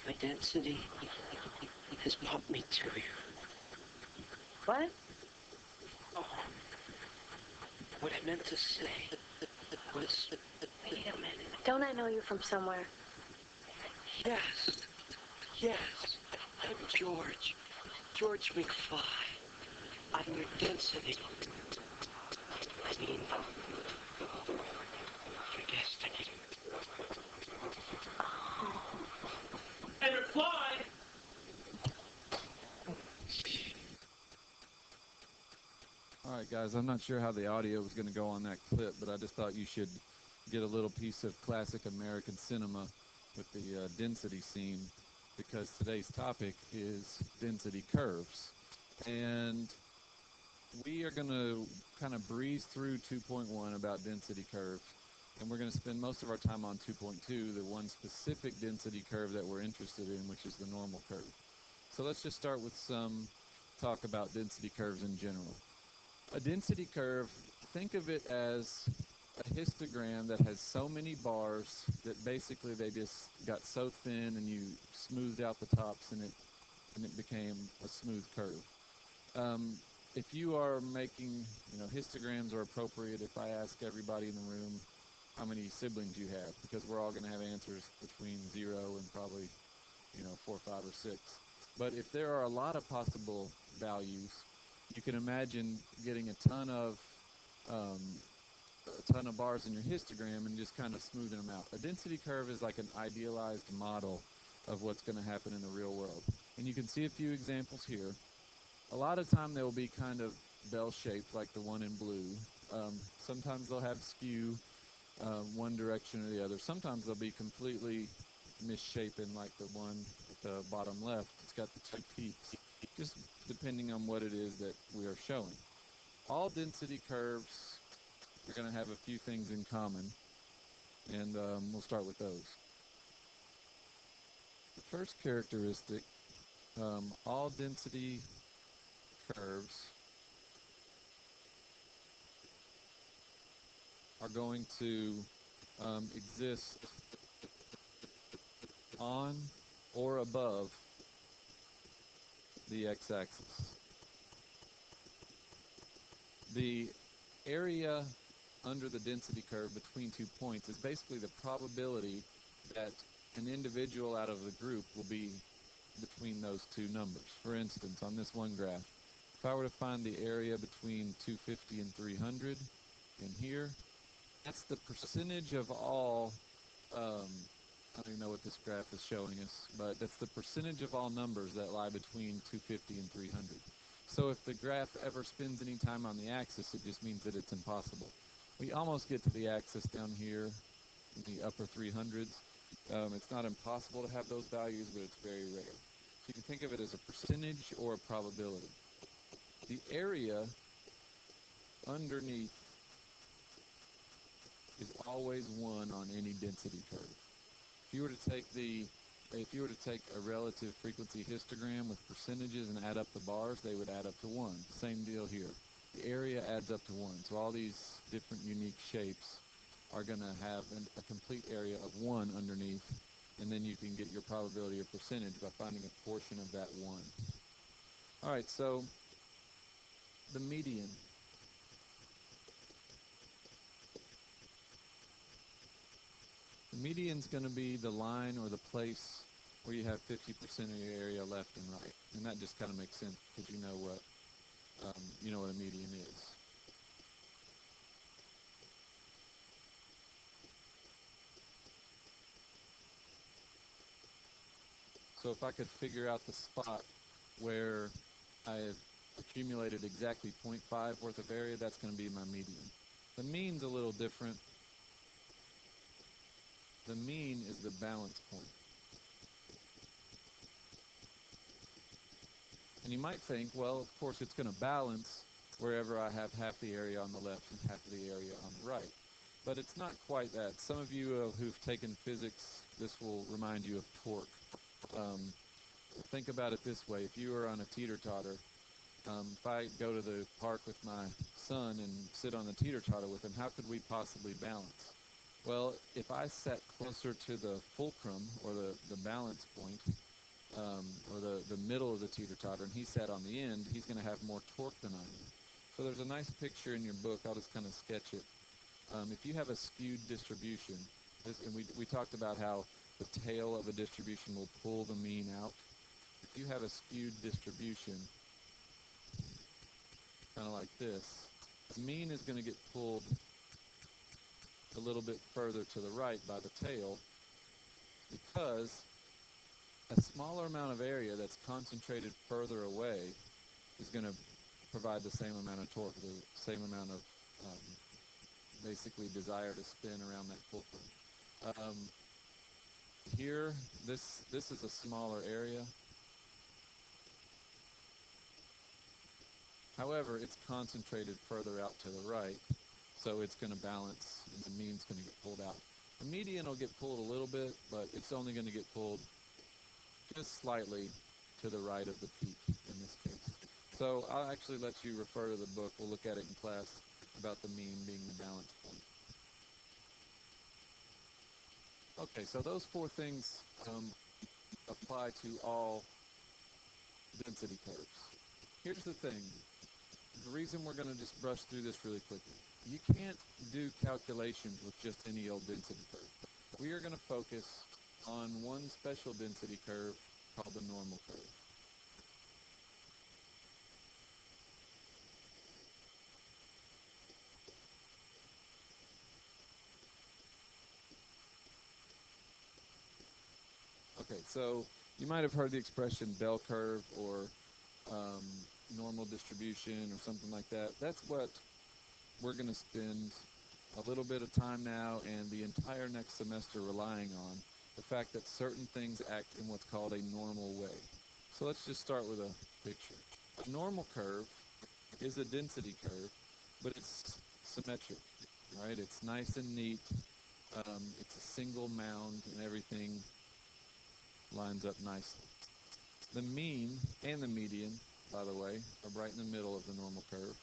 My density has brought me to you. What? Oh, what I meant to say was, Wait a minute. Don't I know you from somewhere? yes, yes, I'm George. George McFly. I'm your density. I mean, your destiny. And McFly! Alright guys, I'm not sure how the audio was going to go on that clip, but I just thought you should get a little piece of classic American cinema with the density scene, because today's topic is density curves. And we are going to kind of breeze through 2.1 about density curves, and we're going to spend most of our time on 2.2, the one specific density curve that we're interested in, which is the normal curve. So let's just start with some talk about density curves in general. A density curve, think of it as a histogram that has so many bars that basically they just got so thin and you smoothed out the tops and it became a smooth curve. If you are making, histograms are appropriate if I ask everybody in the room how many siblings you have, because we're all going to have answers between 0 and probably, 4, 5, or 6. But if there are a lot of possible values, you can imagine getting a ton of bars in your histogram and just kind of smoothing them out. A density curve is like an idealized model of what's going to happen in the real world. And you can see a few examples here. A lot of time they'll be kind of bell-shaped like the one in blue. Sometimes they'll have skew one direction or the other. Sometimes they'll be completely misshapen like the one at the bottom left. It's got the two peaks, just depending on what it is that we are showing. All density curves are going to have a few things in common, and we'll start with those. The first characteristic, all density curves are going to exist on or above the x-axis. The area under the density curve between 2 points is basically the probability that an individual out of the group will be between those two numbers. For instance, on this one graph, if I were to find the area between 250 and 300 in here, that's the percentage of all, I don't even know what this graph is showing us, but that's the percentage of all numbers that lie between 250 and 300. So if the graph ever spins any time on the axis, it just means that it's impossible. We almost get to the axis down here in the upper 300s. It's not impossible to have those values, but it's very rare. So you can think of it as a percentage or a probability. The area underneath is always 1 on any density curve. If you were to take a relative frequency histogram with percentages and add up the bars, they would add up to 1. Same deal here. The area adds up to 1. So all these different unique shapes are going to have a complete area of 1 underneath, and then you can get your probability or percentage by finding a portion of that 1. All right, so the median. The median is going to be the line or the place where you have 50% of your area left and right, and that just kind of makes sense because you know what a median is. So if I could figure out the spot where I have accumulated exactly 0.5 worth of area, that's going to be my median. The mean's a little different. The mean is the balance point. And you might think, well, of course it's going to balance wherever I have half the area on the left and half of the area on the right. But it's not quite that. Some of you who've taken physics, this will remind you of torque. Think about it this way. If you are on a teeter-totter, if I go to the park with my son and sit on the teeter-totter with him, how could we possibly balance? Well, if I sat closer to the fulcrum, or the balance point, or the middle of the teeter-totter, and he sat on the end, he's going to have more torque than I am. So there's a nice picture in your book. I'll just kind of sketch it. If you have a skewed distribution, and we talked about how the tail of a distribution will pull the mean out. If you have a skewed distribution, kind of like this, the mean is going to get pulled a little bit further to the right by the tail, because a smaller amount of area that's concentrated further away is going to provide the same amount of torque, the same amount of basically desire to spin around that fulcrum. Here, this is a smaller area. However, it's concentrated further out to the right, so it's going to balance, and the mean's going to get pulled out. The median will get pulled a little bit, but it's only going to get pulled just slightly to the right of the peak in this case. So I'll actually let you refer to the book. We'll look at it in class about the mean being the balance point. Okay, so those four things apply to all density curves. Here's the thing. The reason we're going to just brush through this really quickly. You can't do calculations with just any old density curve. We are going to focus on one special density curve called the normal curve. Okay, so you might have heard the expression bell curve or normal distribution or something like that. That's what we're going to spend a little bit of time now and the entire next semester relying on, the fact that certain things act in what's called a normal way. So let's just start with a picture. A normal curve is a density curve, but it's symmetric, right? It's nice and neat. It's a single mound and everything lines up nicely. The mean and the median, by the way, are right in the middle of the normal curve.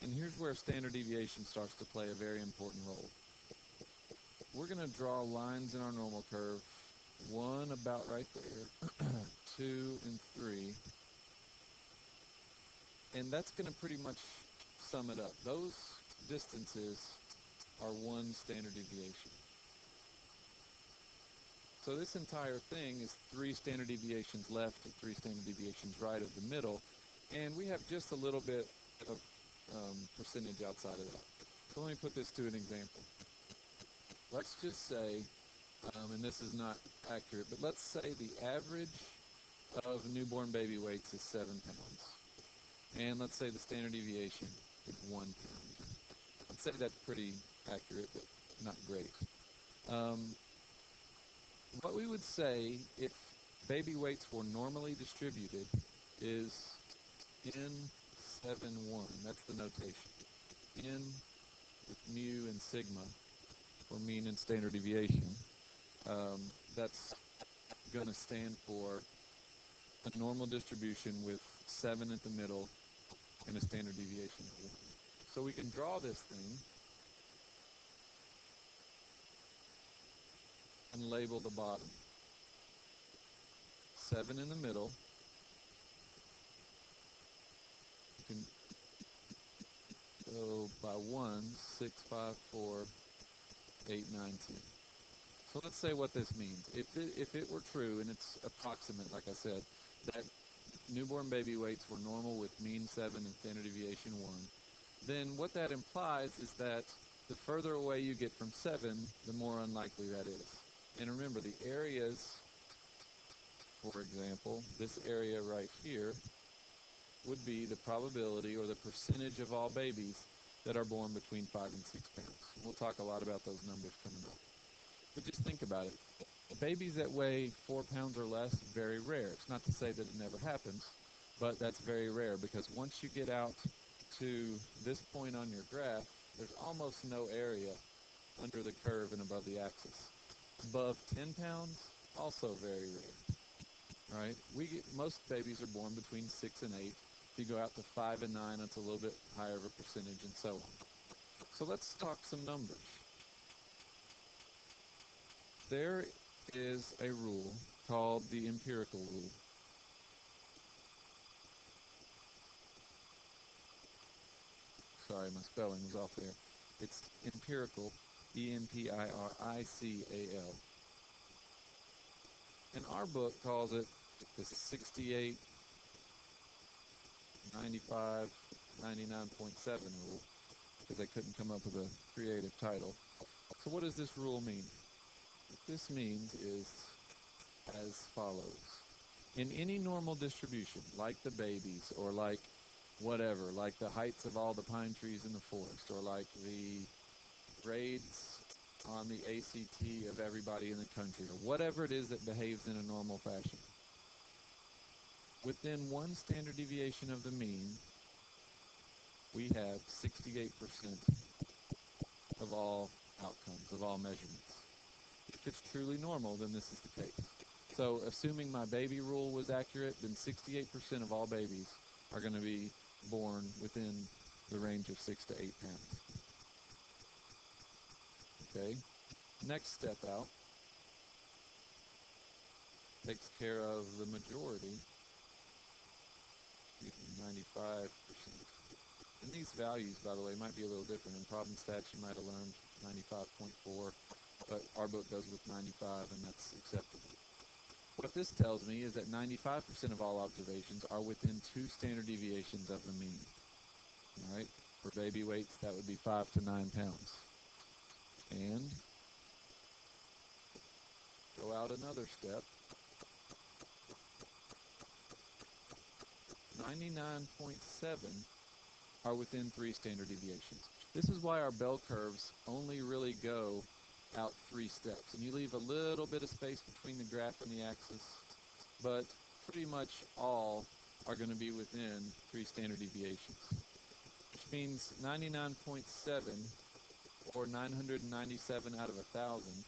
And here's where standard deviation starts to play a very important role. We're going to draw lines in our normal curve, one about right there, 2 and 3. And that's going to pretty much sum it up. Those distances are one standard deviation. So this entire thing is 3 standard deviations left and 3 standard deviations right of the middle. And we have just a little bit of percentage outside of that. So let me put this to an example. Let's just say, and this is not accurate, but let's say the average of newborn baby weights is 7 pounds. And let's say the standard deviation is 1 pound. I'd say that's pretty accurate, but not great. What we would say if baby weights were normally distributed is N7-1. That's the notation. N with mu and sigma for mean and standard deviation. That's going to stand for a normal distribution with 7 at the middle and a standard deviation of 1. So we can draw this thing and label the bottom. 7 in the middle. You can go by 1, 6, 5, 4, 8, 9, 10. So let's say what this means. If it were true, and it's approximate, like I said, that newborn baby weights were normal with mean 7 and standard deviation 1, then what that implies is that the further away you get from 7, the more unlikely that is. And remember, the areas, for example, this area right here would be the probability or the percentage of all babies that are born between 5 and 6 pounds. We'll talk a lot about those numbers coming up. But just think about it. Babies that weigh 4 pounds or less, very rare. It's not to say that it never happens, but that's very rare because once you get out to this point on your graph, there's almost no area under the curve and above the axis. Above 10 pounds, also very rare, right? Most babies are born between 6 and 8. If you go out to 5 and 9, it's a little bit higher of a percentage, and so on. So let's talk some numbers. there is a rule called the empirical rule. Sorry, my spelling was off there. It's empirical, E-M-P-I-R-I-C-A-L. And our book calls it the 68, 95, 99.7 rule, because they couldn't come up with a creative title. So what does this rule mean? What this means is as follows. In any normal distribution, like the babies, or like whatever, like the heights of all the pine trees in the forest, or like the grades on the ACT of everybody in the country, or whatever it is that behaves in a normal fashion, within one standard deviation of the mean, we have 68% of all outcomes, of all measurements. If it's truly normal, then this is the case. So assuming my baby rule was accurate, then 68% of all babies are going to be born within the range of 6 to 8 pounds. Okay, next step out takes care of the majority, 95%. And these values, by the way, might be a little different. In problem stats, you might have learned 95.4, but our book goes with 95, and that's acceptable. What this tells me is that 95% of all observations are within 2 standard deviations of the mean. All right, for baby weights, that would be 5 to 9 pounds. And go out another step. 99.7 are within 3 standard deviations. This is why our bell curves only really go out 3 steps. And you leave a little bit of space between the graph and the axis, but pretty much all are going to be within 3 standard deviations, which means 99.7 or 997 out of 1,000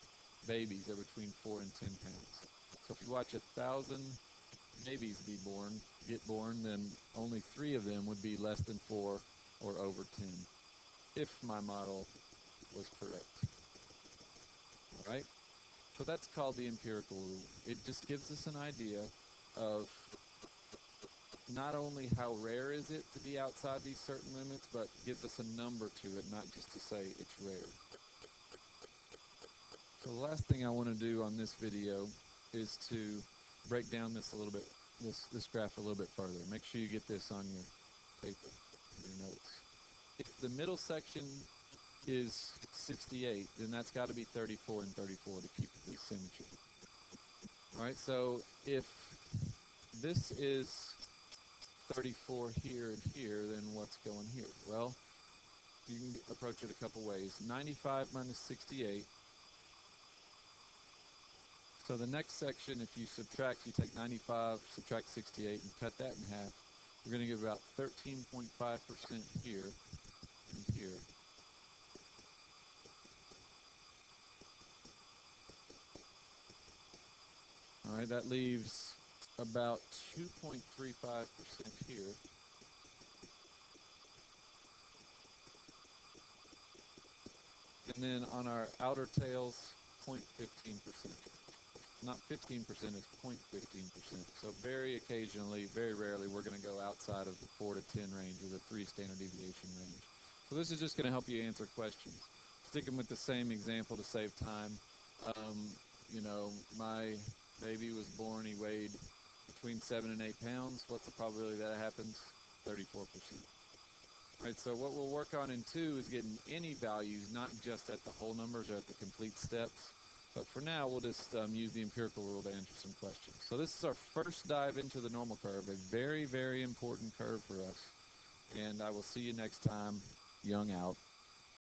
babies are between 4 and 10 pounds. So if you watch 1,000 babies get born, then only 3 of them would be less than 4 or over 10, if my model was correct. All right? So that's called the empirical rule. It just gives us an idea of not only how rare is it to be outside these certain limits, but gives us a number to it, not just to say it's rare. So the last thing I want to do on this video is to break down this a little bit, this graph a little bit further. Make sure you get this on your paper, your notes. If the middle section is 68, then that's got to be 34 and 34 to keep the symmetry. All right, so if this is 34 here and here, then what's going here? Well, you can approach it a couple ways. 95 minus 68. So the next section, if you subtract, you take 95, subtract 68, and cut that in half, we're going to get about 13.5% here and here. All right, that leaves about 2.35% here. And then on our outer tails, 0.15%. Not 15%, it's 0.15%. So very occasionally, very rarely, we're going to go outside of the 4 to 10 range, or the 3 standard deviation range. So this is just going to help you answer questions. Sticking with the same example to save time. You know, my baby was born, he weighed between 7 and 8 pounds. What's the probability that happens? 34%. All right, so what we'll work on in 2 is getting any values, not just at the whole numbers or at the complete steps. But for now, we'll just use the empirical rule to answer some questions. So this is our first dive into the normal curve, a very, very important curve for us. And I will see you next time. Young out.